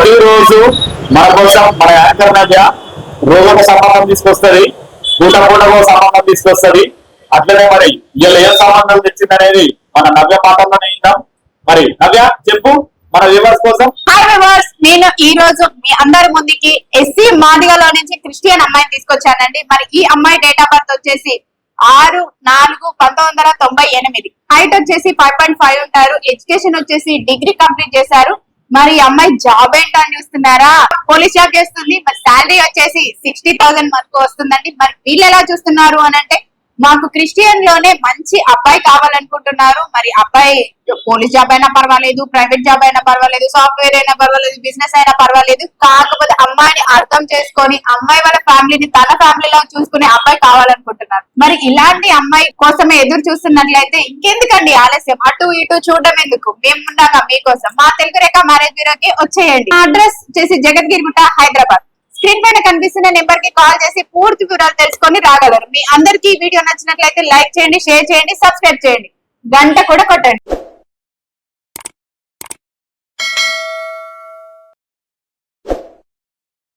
ప్రతిరోజు మన కోసం మన యాంకర్ నవ్య రోజుకు సంబంధం తీసుకొస్తుంది, పూట పూటకు సంబంధం తీసుకొస్తుంది. అట్లనే మరి వీళ్ళు ఏ సంబంధం తెచ్చిందనేది మన నవ్య పాటల్లోనే విందాం. మరి నవ్య చెప్పు మన వ్యూవర్స్ కోసం. హాయ్ వ్యూవర్స్, నేను ఈ రోజు మీ అందరి ముందుకి ఎస్సీ మాదిగలో నుంచి క్రిస్టియన్ అమ్మాయిని తీసుకొచ్చానండి. మరి ఈ అమ్మాయి డేట్ ఆఫ్ బర్త్ వచ్చేసి 6/4/1998. హైట్ వచ్చేసి 5.5 ఉంటారు. ఎడ్యుకేషన్ వచ్చేసి డిగ్రీ కంప్లీట్ చేశారు. మరి ఈ అమ్మాయి జాబ్ ఏంటని చూస్తున్నారా? పోలీస్ జాబ్ చేస్తుంది. మరి శాలరీ వచ్చేసి 60,000 వరకు వస్తుందండి. మరి వీళ్ళు ఎలా చూస్తున్నారు అని అంటే, మాకు క్రిస్టియన్ లోనే మంచి అబ్బాయి కావాలనుకుంటున్నారు. మరి అబ్బాయి పోలీస్ జాబ్ అయినా పర్వాలేదు, ప్రైవేట్ జాబ్ అయినా పర్వాలేదు, సాఫ్ట్వేర్ అయినా పర్వాలేదు, బిజినెస్ అయినా పర్వాలేదు. కాకపోతే అమ్మాయిని అర్థం చేసుకొని అమ్మాయి వాళ్ళ ఫ్యామిలీని తన ఫ్యామిలీలో చూసుకునే అబ్బాయి కావాలనుకుంటున్నారు. మరి ఇలాంటి అమ్మాయి కోసమే ఎదురు చూస్తున్నట్లయితే ఇంకెందుకండి ఆలస్యం? అటు ఇటు చూడడం ఎందుకు? మేమున్నాగా మీకోసం. మా తెలుగు రేఖ మ్యారేజ్ బ్యూరోకి వచ్చేయండి. అడ్రస్ వచ్చేసి జగద్గిరిగుట్ట, హైదరాబాద్. స్క్రీన్ పైన కనిపిస్తున్న నెంబర్ కి కాల్ చేసి పూర్తి వివరాలు తెలుసుకొని రాగలరు. మీ అందరికీ వీడియో నచ్చినట్లయితే లైక్ చేయండి, షేర్ చేయండి, సబ్స్క్రైబ్ చేయండి, గంట కూడా కొట్టండి.